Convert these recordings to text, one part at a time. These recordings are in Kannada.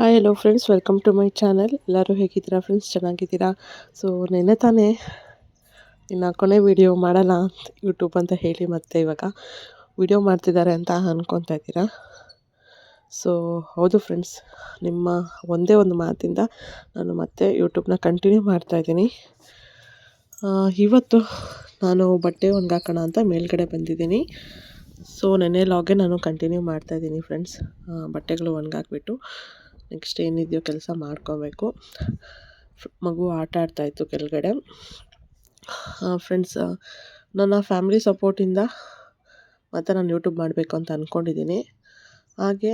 Hi hello friends, welcome to my channel. ಎಲ್ಲರೂ ಹೇಗಿದ್ದೀರಾ ಫ್ರೆಂಡ್ಸ್? ಚೆನ್ನಾಗಿದ್ದೀರಾ? ಸೊ ನೆನ್ನೆ ತಾನೇ ಇನ್ನು ಕೊನೆ ವೀಡಿಯೋ ಮಾಡಲ್ಲ ಯೂಟ್ಯೂಬ್ ಅಂತ ಹೇಳಿ ಮತ್ತೆ ಇವಾಗ ವೀಡಿಯೋ ಮಾಡ್ತಿದ್ದಾರೆ ಅಂತ ಅನ್ಕೊತಾ ಇದ್ದೀರಾ. ಸೊ ಹೌದು ಫ್ರೆಂಡ್ಸ್, ನಿಮ್ಮ ಒಂದೇ ಒಂದು ಮಾತಿಂದ ನಾನು ಮತ್ತೆ ಯೂಟ್ಯೂಬ್ನ ಕಂಟಿನ್ಯೂ ಮಾಡ್ತಾಯಿದ್ದೀನಿ. ಇವತ್ತು ನಾನು ಬಟ್ಟೆ ಒಣಗಾಕೋಣ ಅಂತ ಮೇಲ್ಗಡೆ ಬಂದಿದ್ದೀನಿ. ಸೊ ನೆನ್ನೆ ಲಾಗೆ ನಾನು ಕಂಟಿನ್ಯೂ ಮಾಡ್ತಾಯಿದ್ದೀನಿ ಫ್ರೆಂಡ್ಸ್. ಬಟ್ಟೆಗಳು ಒಣಗಾಕ್ಬಿಟ್ಟು ನೆಕ್ಸ್ಟ್ ಏನಿದೆಯೋ ಕೆಲಸ ಮಾಡ್ಕೋಬೇಕು. ಮಗು ಆಟ ಆಡ್ತಾಯಿತ್ತು ಕೆಳಗಡೆ. ಫ್ರೆಂಡ್ಸ್, ನನ್ನ ಫ್ಯಾಮಿಲಿ ಸಪೋರ್ಟಿಂದ ಮತ್ತು ನಾನು ಯೂಟ್ಯೂಬ್ ಮಾಡಬೇಕು ಅಂತ ಅಂದ್ಕೊಂಡಿದ್ದೀನಿ. ಹಾಗೆ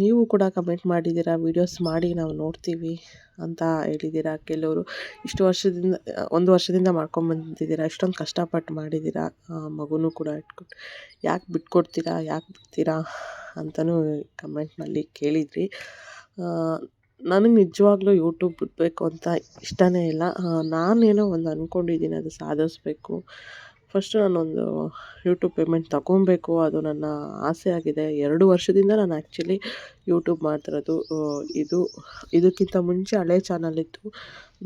ನೀವು ಕೂಡ ಕಮೆಂಟ್ ಮಾಡಿದ್ದೀರಾ, ವೀಡಿಯೋಸ್ ಮಾಡಿ ನಾವು ನೋಡ್ತೀವಿ ಅಂತ ಹೇಳಿದ್ದೀರಾ. ಕೆಲವರು ಇಷ್ಟು ವರ್ಷದಿಂದ 1 ವರ್ಷದಿಂದ ಮಾಡ್ಕೊಂಬಂದಿದ್ದೀರಾ, ಇಷ್ಟೊಂದು ಕಷ್ಟಪಟ್ಟು ಮಾಡಿದ್ದೀರಾ, ಮಗುನೂ ಕೂಡ ಇಟ್ಕೊಂಡು ಯಾಕೆ ಬಿಟ್ಕೊಡ್ತೀರಾ, ಯಾಕೆ ಬಿಡ್ತೀರಾ ಅಂತಲೂ ಕಮೆಂಟ್ನಲ್ಲಿ ಕೇಳಿದ್ರಿ. ನನಗೆ ನಿಜವಾಗ್ಲೂ ಯೂಟ್ಯೂಬ್ ಬಿಡಬೇಕು ಅಂತ ಇಷ್ಟನೇ ಇಲ್ಲ. ನಾನೇನೋ ಒಂದು ಅಂದ್ಕೊಂಡಿದ್ದೀನಿ, ಅದು ಸಾಧಿಸ್ಬೇಕು. ಫಸ್ಟು ನಾನೊಂದು ಯೂಟ್ಯೂಬ್ ಪೇಮೆಂಟ್ ತೊಗೊಬೇಕು, ಅದು ನನ್ನ ಆಸೆ ಆಗಿದೆ. 2 ವರ್ಷದಿಂದ ನಾನು ಆ್ಯಕ್ಚುಲಿ ಯೂಟ್ಯೂಬ್ ಮಾಡ್ತಿರೋದು. ಇದಕ್ಕಿಂತ ಮುಂಚೆ ಹಳೆ ಚಾನಲ್ ಇತ್ತು.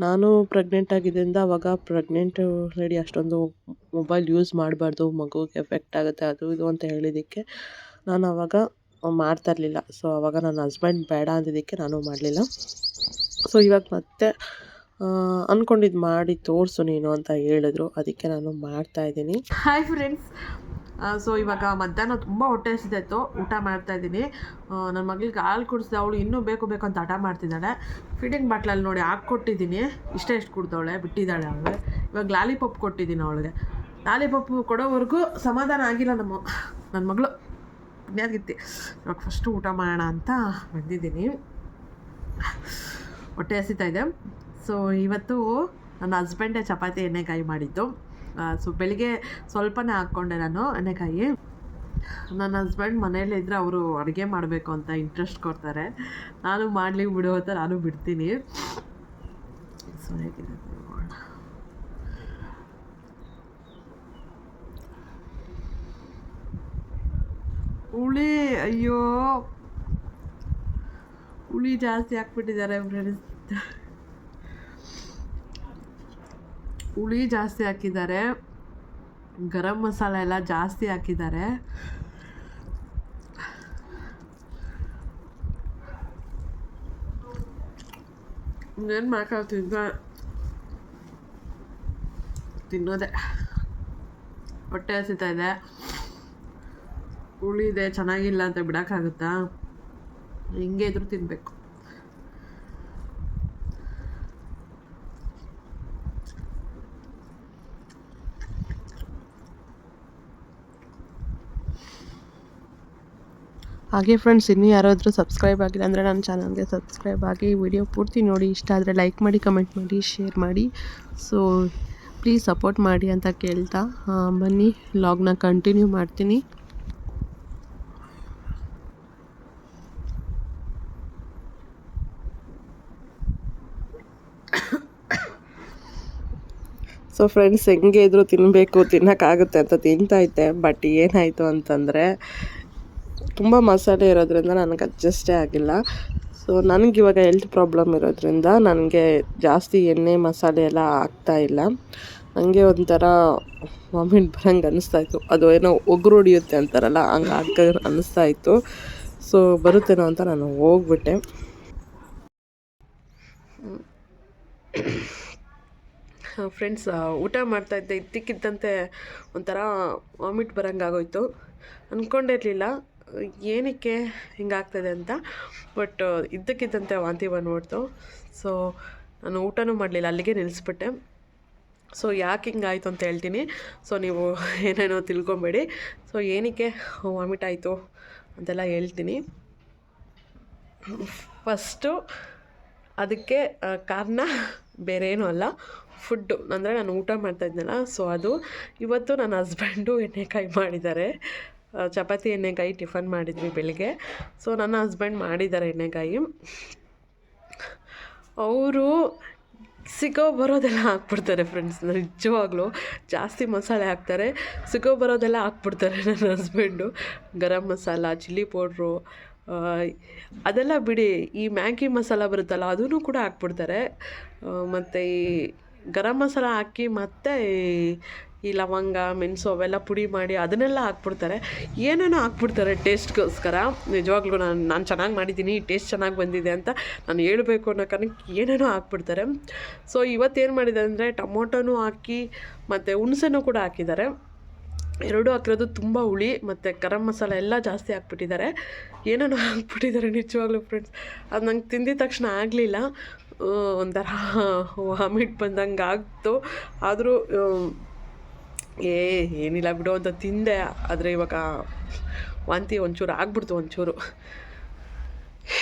ನಾನು ಪ್ರೆಗ್ನೆಂಟ್ ಆಗಿದ್ದರಿಂದ ಅವಾಗ ಪ್ರೆಗ್ನೆಂಟ್ ಲೇಡಿ ಅಷ್ಟೊಂದು ಮೊಬೈಲ್ ಯೂಸ್ ಮಾಡಬಾರ್ದು, ಮಗುಗೆ ಎಫೆಕ್ಟ್ ಆಗುತ್ತೆ ಅದು ಇದು ಅಂತ ಹೇಳಿದ್ದಕ್ಕೆ ನಾನು ಆವಾಗ ಮಾಡ್ತಾಯಿರಲಿಲ್ಲ. ಸೊ ಆವಾಗ ನನ್ನ ಹಸ್ಬೆಂಡ್ ಬೇಡ ಅಂದಿದ್ದಕ್ಕೆ ನಾನು ಮಾಡಲಿಲ್ಲ. ಸೊ ಇವಾಗ ಮತ್ತೆ ಅಂದ್ಕೊಂಡಿದ್ದು ಮಾಡಿ ತೋರಿಸು ನೀನು ಅಂತ ಹೇಳಿದ್ರು, ಅದಕ್ಕೆ ನಾನು ಮಾಡ್ತಾಯಿದ್ದೀನಿ. ಹಾಯ್ ಫ್ರೆಂಡ್ಸ್, ಸೊ ಇವಾಗ ಮಧ್ಯಾಹ್ನ ತುಂಬ ಹೊಟ್ಟೆ ಹಸಿತಾಯಿತ್ತು, ಊಟ ಮಾಡ್ತಾಯಿದ್ದೀನಿ. ನನ್ನ ಮಗಳಿಗೆ ಹಾಲು ಕುಡಿಸಿದೆ. ಅವಳು ಇನ್ನೂ ಬೇಕು ಅಂತ ಹಠ ಮಾಡ್ತಿದ್ದಾಳೆ. ಫೀಡಿಂಗ್ ಬಾಟ್ಲಲ್ಲಿ ನೋಡಿ ಹಾಕ್ಕೊಟ್ಟಿದ್ದೀನಿ, ಇಷ್ಟೇ ಕುಡ್ದವಳೆ, ಬಿಟ್ಟಿದ್ದಾಳೆ ಅವಳು. ಇವಾಗ ಲಾಲಿಪಾಪ್ ಕೊಟ್ಟಿದ್ದೀನಿ ಅವಳಿಗೆ. ಲಾಲಿಪಾಪು ಕೊಡೋವರೆಗೂ ಸಮಾಧಾನ ಆಗಿಲ್ಲ ನನ್ನ ಮಗಳು ಪುಣ್ಯಾತ್ಗಿತ್ತಿ. ಇವಾಗ ಫಸ್ಟು ಊಟ ಮಾಡೋಣ ಅಂತ ಬಂದಿದ್ದೀನಿ. ಹೊಟ್ಟೆ ಹಸಿತಾಯಿದೆ. ಸೊ ಇವತ್ತು ನನ್ನ ಹಸ್ಬೆಂಡೇ ಚಪಾತಿ ಎಣ್ಣೆಕಾಯಿ ಮಾಡಿದ್ದು. ಸೊ ಬೆಳಿಗ್ಗೆ ಸ್ವಲ್ಪನೇ ಹಾಕ್ಕೊಂಡೆ ನಾನು ಎಣ್ಣೆಕಾಯಿ. ನನ್ನ ಹಸ್ಬೆಂಡ್ ಮನೇಲಿದ್ದರೆ ಅವರು ಅಡುಗೆ ಮಾಡಬೇಕು ಅಂತ ಇಂಟ್ರೆಸ್ಟ್ ಕೊಡ್ತಾರೆ. ನಾನು ಮಾಡ್ಲಿಕ್ಕೆ ಬಿಡು ಅಂತ ನಾನು ಬಿಡ್ತೀನಿ. ಸೊ ಹೇಗಿದೆ ಹುಳಿ, ಅಯ್ಯೋ ಹುಳಿ ಜಾಸ್ತಿ ಹಾಕ್ಬಿಟ್ಟಿದ್ದಾರೆ ಫ್ರೆಂಡ್ಸ್. ಹುಳಿ ಜಾಸ್ತಿ ಹಾಕಿದ್ದಾರೆ, ಗರಂ ಮಸಾಲೆ ಎಲ್ಲ ಜಾಸ್ತಿ ಹಾಕಿದ್ದಾರೆ. ಏನು ಮಾಡೋಕ್ಕಾಗ್ತಿದ್ದ, ತಿನ್ನೋದೆ. ಹೊಟ್ಟೆ ಹಸಿತಾ ಇದೆ, ಹುಳಿ ಇದೆ, ಚೆನ್ನಾಗಿಲ್ಲ ಅಂತ ಬಿಡೋಕ್ಕಾಗುತ್ತಾ? ಹಿಂಗೆ ಇದ್ರೂ ತಿನ್ನಬೇಕು. ಹಾಗೆ ಫ್ರೆಂಡ್ಸ್, ಇನ್ನೂ ಯಾರಾದರೂ ಸಬ್ಸ್ಕ್ರೈಬ್ ಆಗಿಲ್ಲ ಅಂದರೆ ನನ್ನ ಚಾನಲ್ಗೆ ಸಬ್ಸ್ಕ್ರೈಬ್ ಆಗಿ, ವಿಡಿಯೋ ಪೂರ್ತಿ ನೋಡಿ. ಇಷ್ಟ ಆದರೆ ಲೈಕ್ ಮಾಡಿ, ಕಮೆಂಟ್ ಮಾಡಿ, ಶೇರ್ ಮಾಡಿ. ಸೊ ಪ್ಲೀಸ್ ಸಪೋರ್ಟ್ ಮಾಡಿ ಅಂತ ಕೇಳ್ತಾ ಬನ್ನಿ ವ್ಲಾಗ್ನ ಕಂಟಿನ್ಯೂ ಮಾಡ್ತೀನಿ. ಸೊ ಫ್ರೆಂಡ್ಸ್, ಹೆಂಗೆ ಇದ್ರೂ ತಿನ್ನೋಕ್ಕಾಗುತ್ತೆ ಅಂತ ತಿಂತಾಯಿದ್ದೆ. ಬಟ್ ಏನಾಯಿತು ಅಂತಂದರೆ ತುಂಬ ಮಸಾಲೆ ಇರೋದ್ರಿಂದ ನನಗೆ ಅಡ್ಜಸ್ಟೇ ಆಗಿಲ್ಲ. ಸೊ ನನಗಿವಾಗ ಹೆಲ್ತ್ ಪ್ರಾಬ್ಲಮ್ ಇರೋದ್ರಿಂದ ನನಗೆ ಜಾಸ್ತಿ ಎಣ್ಣೆ ಮಸಾಲೆ ಎಲ್ಲ ಆಗ್ತಾಯಿಲ್ಲ. ನನಗೆ ಒಂಥರ ವಾಮಿಟ್ ಬರೋಂಗೆ ಅನ್ನಿಸ್ತಾಯಿತ್ತು. ಅದು ಏನೋ ಒಗ್ರು ಹೊಡಿಯುತ್ತೆ ಅಂತಾರಲ್ಲ, ಹಂಗೆ ಅನ್ನಿಸ್ತಾಯಿತ್ತು. ಸೊ ಬರುತ್ತೇನೋ ಅಂತ ನಾನು ಹೋಗ್ಬಿಟ್ಟೆ. ಫ್ರೆಂಡ್ಸ್, ಊಟ ಮಾಡ್ತಾಯಿದ್ದೆ, ಇದ್ದಕ್ಕಿದ್ದಂತೆ ಒಂಥರ ವಾಮಿಟ್ ಬರೋಂಗಾಗೋಯ್ತು. ಅಂದ್ಕೊಂಡಿರಲಿಲ್ಲ ಏನಕ್ಕೆ ಹಿಂಗಾಗ್ತದೆ ಅಂತ. ಬಟ್ ಇದ್ದಕ್ಕಿದ್ದಂತೆ ವಾಂತಿ ಬಂದ್ಬಿಡ್ತು. ಸೊ ನಾನು ಊಟನೂ ಮಾಡಲಿಲ್ಲ, ಅಲ್ಲಿಗೆ ನಿಲ್ಲಿಸ್ಬಿಟ್ಟೆ. ಸೊ ಯಾಕೆ ಹಿಂಗಾಯಿತು ಅಂತ ಹೇಳ್ತೀನಿ. ಸೊ ನೀವು ಏನೇನೋ ತಿಳ್ಕೊಬೇಡಿ. ಸೊ ಏನಕ್ಕೆ ವಾಮಿಟ್ ಆಯಿತು ಅಂತೆಲ್ಲ ಹೇಳ್ತೀನಿ. ಫಸ್ಟು ಅದಕ್ಕೆ ಕಾರಣ ಬೇರೆ ಏನೂ ಅಲ್ಲ, ಫುಡ್ಡು. ಅಂದರೆ ನಾನು ಊಟ ಮಾಡ್ತಾಯಿದ್ನಲ್ಲ, ಸೊ ಅದು. ಇವತ್ತು ನನ್ನ ಹಸ್ಬೆಂಡು ಎಣ್ಣೆಕಾಯಿ ಮಾಡಿದ್ದಾರೆ, ಚಪಾತಿ ಎಣ್ಣೆಕಾಯಿ ಟಿಫನ್ ಮಾಡಿದ್ವಿ ಬೆಳಿಗ್ಗೆ. ಸೊ ನನ್ನ ಹಸ್ಬೆಂಡ್ ಮಾಡಿದ್ದಾರೆ ಎಣ್ಣೆಕಾಯಿ. ಅವರು ಸಿಗೋ ಬರೋದೆಲ್ಲ ಹಾಕ್ಬಿಡ್ತಾರೆ ಫ್ರೆಂಡ್ಸ್. ನಿಜವಾಗ್ಲೂ ಜಾಸ್ತಿ ಮಸಾಲೆ ಹಾಕ್ತಾರೆ, ಸಿಗೋ ಬರೋದೆಲ್ಲ ಹಾಕ್ಬಿಡ್ತಾರೆ ನನ್ನ husband. Garam masala, chilli powder, ಅದೆಲ್ಲ ಬಿಡಿ, ಈ ಮ್ಯಾಗಿ ಮಸಾಲ ಬರುತ್ತಲ್ಲ ಅದೂ ಕೂಡ ಹಾಕ್ಬಿಡ್ತಾರೆ. ಮತ್ತು ಈ ಗರಂ ಮಸಾಲ ಹಾಕಿ ಮತ್ತು ಈ ಲವಂಗ ಮೆಣಸು ಅವೆಲ್ಲ ಪುಡಿ ಮಾಡಿ ಅದನ್ನೆಲ್ಲ ಹಾಕ್ಬಿಡ್ತಾರೆ. ಏನೇನೋ ಹಾಕ್ಬಿಡ್ತಾರೆ ಟೇಸ್ಟ್ಗೋಸ್ಕರ. ನಿಜವಾಗ್ಲೂ ನಾನು ಚೆನ್ನಾಗಿ ಮಾಡಿದ್ದೀನಿ, ಟೇಸ್ಟ್ ಚೆನ್ನಾಗಿ ಬಂದಿದೆ ಅಂತ ನಾನು ಹೇಳಬೇಕು ಅನ್ನೋ ಕಾರಣಕ್ಕೆ ಏನೇನೋ ಹಾಕ್ಬಿಡ್ತಾರೆ. ಸೊ ಇವತ್ತೇನು ಮಾಡಿದೆ ಅಂದರೆ ಟೊಮೊಟೊನೂ ಹಾಕಿ ಮತ್ತು ಹುಣಸೆನೂ ಕೂಡ ಹಾಕಿದ್ದಾರೆ. ಎರಡೂ ಹಾಕಿರೋದು ತುಂಬ ಹುಳಿ ಮತ್ತು ಗರಂ ಮಸಾಲ ಎಲ್ಲ ಜಾಸ್ತಿ ಹಾಕ್ಬಿಟ್ಟಿದ್ದಾರೆ. ಏನೇನೋ ಹಾಕ್ಬಿಟ್ಟಿದ್ದಾರೆ ನಿಜವಾಗ್ಲೂ ಫ್ರೆಂಡ್ಸ್. ಅದು ನಂಗೆ ತಿಂದಿದ ತಕ್ಷಣ ಆಗಲಿಲ್ಲ, ಒಂಥರ ವಾಮಿಟ್ ಬಂದಂಗೆ ಆಗ್ತು. ಆದರೂ ಏನಿಲ್ಲ ಬಿಡು ಅಂತ ತಿಂದೆ. ಆದರೆ ಇವಾಗ ವಾಂತಿ ಒಂಚೂರು ಆಗ್ಬಿಡ್ತು ಒಂಚೂರು.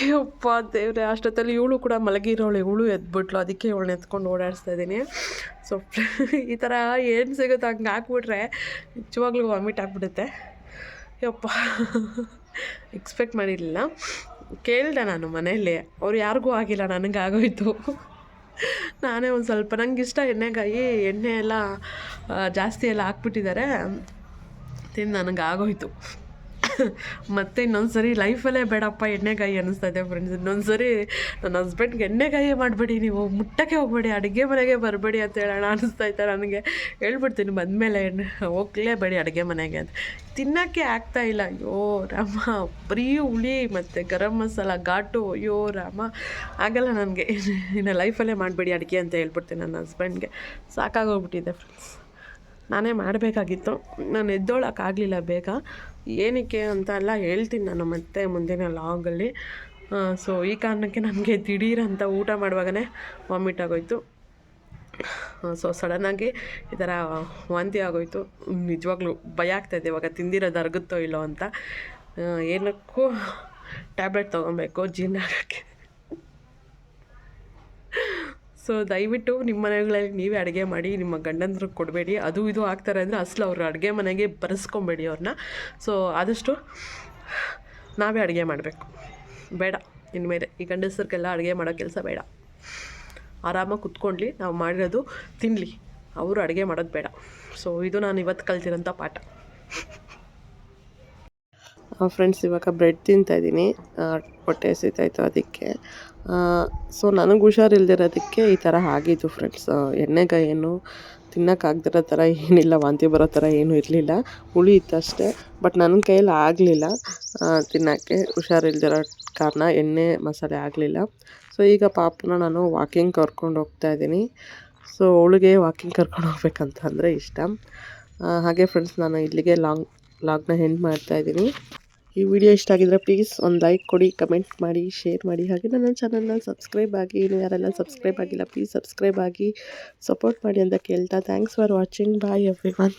ಯಪ್ಪ ದೇವ್ರೆ, ಅಷ್ಟೊತ್ತಲ್ಲಿ ಇವಳು ಕೂಡ ಮಲಗಿರೋಳು, ಇವಳು ಎದ್ಬಿಟ್ಲು. ಅದಕ್ಕೆ ಇವಳನ್ನ ಎತ್ಕೊಂಡು ಓಡಾಡಿಸ್ತಾ ಇದ್ದೀನಿ. ಸೊ ಈ ಥರ ಏನು ಸಿಗುತ್ತೆ ಹಂಗೆ ಹಾಕ್ಬಿಟ್ರೆ ನಿಜವಾಗ್ಲೂ ವಾಮಿಟ್ ಆಗಿಬಿಡುತ್ತೆ. ಯಪ್ಪ, ಎಕ್ಸ್ಪೆಕ್ಟ್ ಮಾಡಿರಲಿಲ್ಲ. ಕೇಳಿದೆ ನಾನು ಮನೆಯಲ್ಲಿ, ಅವ್ರು ಯಾರಿಗೂ ಆಗಿಲ್ಲ, ನನಗಾಗೋಯ್ತು. ನಾನೇ ಒಂದು ಸ್ವಲ್ಪ, ನಂಗೆ ಇಷ್ಟ ಎಣ್ಣೆಗಾಯಿ, ಎಣ್ಣೆ ಎಲ್ಲ ಜಾಸ್ತಿ ಎಲ್ಲ ಹಾಕ್ಬಿಟ್ಟಿದ್ದಾರೆ, ತಿಂದು ನನಗಾಗೋಯ್ತು. ಮತ್ತು ಇನ್ನೊಂದು ಸರಿ ಲೈಫಲ್ಲೇ ಬೇಡಪ್ಪ ಎಣ್ಣೆಗಾಯಿ ಅನ್ನಿಸ್ತಾ ಇದೆ ಫ್ರೆಂಡ್ಸ್. ಇನ್ನೊಂದು ಸರಿ ನನ್ನ ಹಸ್ಬೆಂಡ್ಗೆ ಎಣ್ಣೆಗಾಯಿ ಮಾಡಬೇಡಿ, ನೀವು ಮುಟ್ಟಕ್ಕೆ ಹೋಗಬೇಡಿ, ಅಡುಗೆ ಮನೆಗೆ ಬರಬೇಡಿ ಅಂತ ಹೇಳೋಣ ಅನ್ನಿಸ್ತೈತೆ ನನಗೆ. ಹೇಳ್ಬಿಡ್ತೀನಿ ಬಂದಮೇಲೆ ಹೋಗಲೇಬೇಡಿ ಅಡುಗೆ ಮನೆಗೆ ಅಂತ. ತಿನ್ನೋಕ್ಕೆ ಆಗ್ತಾಯಿಲ್ಲ. ಅಯ್ಯೋ ರಾಮ, ಬರೀ ಹುಳಿ ಮತ್ತು ಗರಂ ಮಸಾಲ ಘಾಟು, ಅಯ್ಯೋ ರಾಮ, ಆಗಲ್ಲ ನನಗೆ. ಇನ್ನು ಲೈಫಲ್ಲೇ ಮಾಡಬೇಡಿ ಅಡುಗೆ ಅಂತ ಹೇಳ್ಬಿಡ್ತೀನಿ ನನ್ನ ಹಸ್ಬೆಂಡ್ಗೆ. ಸಾಕಾಗೋಗ್ಬಿಟ್ಟಿದೆ ಫ್ರೆಂಡ್ಸ್. ನಾನೇ ಮಾಡಬೇಕಾಗಿತ್ತು, ನಾನು ಎದ್ದೋಳಕ್ಕಾಗಲಿಲ್ಲ ಬೇಗ. ಏನಕ್ಕೆ ಅಂತ ಎಲ್ಲ ಹೇಳ್ತೀನಿ ನಾನು ಮತ್ತೆ ಮುಂದಿನ ಲಾಗಲ್ಲಿ. ಸೊ ಈ ಕಾರಣಕ್ಕೆ ನನಗೆ ದಿಢೀರಂತ ಊಟ ಮಾಡುವಾಗಲೇ ವಾಮಿಟ್ ಆಗೋಯಿತು. ಸೊ ಸಡನ್ನಾಗಿ ಈ ಥರ ವಾಂತಿ ಆಗೋಯಿತು. ನಿಜವಾಗ್ಲೂ ಭಯ ಆಗ್ತಾಯಿದೆ ಇವಾಗ, ತಿಂದಿರೋದು ಅರಗುತ್ತೋ ಇಲ್ಲೋ ಅಂತ. ಏನಕ್ಕೂ ಟ್ಯಾಬ್ಲೆಟ್ ತೊಗೊಬೇಕು ಜೀರ್ಣ ಆಗೋಕ್ಕೆ. ಸೊ ದಯವಿಟ್ಟು ನಿಮ್ಮ ಮನೆಗಳಲ್ಲಿ ನೀವೇ ಅಡುಗೆ ಮಾಡಿ, ನಿಮ್ಮ ಗಂಡಂದ್ರಿಗೆ ಕೊಡಬೇಡಿ. ಅದು ಇದು ಆಗ್ತಾರೆ ಅಂದರೆ ಅಸಲು ಅವರು ಅಡುಗೆ ಮನೆಗೆ ಬರೆಸ್ಕೊಬೇಡಿ ಅವ್ರನ್ನ. ಸೊ ಆದಷ್ಟು ನಾವೇ ಅಡುಗೆ ಮಾಡಬೇಕು. ಬೇಡ ಇನ್ಮೇಲೆ ಈ ಗಂಡಸರಿಗೆಲ್ಲ ಅಡುಗೆ ಮಾಡೋ ಕೆಲಸ ಬೇಡ. ಆರಾಮಾಗಿ ಕುತ್ಕೊಳ್ಳಿ, ನಾವು ಮಾಡಿರೋದು ತಿನ್ನಲಿ, ಅವರು ಅಡುಗೆ ಮಾಡೋದು ಬೇಡ. ಸೊ ಇದು ನಾನು ಇವತ್ತು ಕಲ್ತಿರೋಂಥ ಪಾಠ. ಫ್ರೆಂಡ್ಸ್, ಇವಾಗ ಬ್ರೆಡ್ ತಿಂತಾಯಿದ್ದೀನಿ, ಹೊಟ್ಟೆ ಹಸಿತಾಯಿತ್ತು ಅದಕ್ಕೆ. ಸೊ ನನಗೆ ಹುಷಾರಿಲ್ದಿರೋದಕ್ಕೆ ಈ ಥರ ಆಗಿತ್ತು ಫ್ರೆಂಡ್ಸ್. ಎಣ್ಣೆಗಾಯಿ ಏನು ತಿನ್ನೋಕ್ಕಾಗ್ದಿರೋ ಥರ ಏನಿಲ್ಲ, ವಾಂತಿ ಬರೋ ಥರ ಏನೂ ಇರಲಿಲ್ಲ, ಹುಳಿ ಇತ್ತು ಅಷ್ಟೇ. ಬಟ್ ನನ್ನ ಕೈಯಲ್ಲಿ ಆಗಲಿಲ್ಲ ತಿನ್ನೋಕ್ಕೆ, ಹುಷಾರಿಲ್ದಿರೋ ಕಾರಣ ಎಣ್ಣೆ ಮಸಾಲೆ ಆಗಲಿಲ್ಲ. ಸೊ ಈಗ ಪಾಪನ ನಾನು ವಾಕಿಂಗ್ ಕರ್ಕೊಂಡು ಹೋಗ್ತಾಯಿದ್ದೀನಿ. ಸೊ ಅವಳಿಗೆ ವಾಕಿಂಗ್ ಕರ್ಕೊಂಡು ಹೋಗ್ಬೇಕಂತ ಅಂದರೆ ಇಷ್ಟ. ಹಾಗೆ ಫ್ರೆಂಡ್ಸ್, ನಾನು ಇಲ್ಲಿಗೆ ಲಾಗ್ನ ಎಂಡ್ ಮಾಡ್ತಾಯಿದ್ದೀನಿ. ಈ ವಿಡಿಯೋ ಇಷ್ಟ ಆಗಿದ್ರೆ ಪ್ಲೀಸ್ ಒಂದು ಲೈಕ್ ಕೊಡಿ, ಕಮೆಂಟ್ ಮಾಡಿ, ಶೇರ್ ಮಾಡಿ. ಹಾಗೆ ನನ್ನ ಚಾನಲ್ನ ಸಬ್ಸ್ಕ್ರೈಬ್ ಆಗಿ, ಇನ್ನು ಯಾರೆಲ್ಲ ಸಬ್ಸ್ಕ್ರೈಬ್ ಆಗಿಲ್ಲ ಪ್ಲೀಸ್ ಸಬ್ಸ್ಕ್ರೈಬ್ ಆಗಿ ಸಪೋರ್ಟ್ ಮಾಡಿ ಅಂತ ಕೇಳ್ತಾ, thanks for watching. Bye everyone.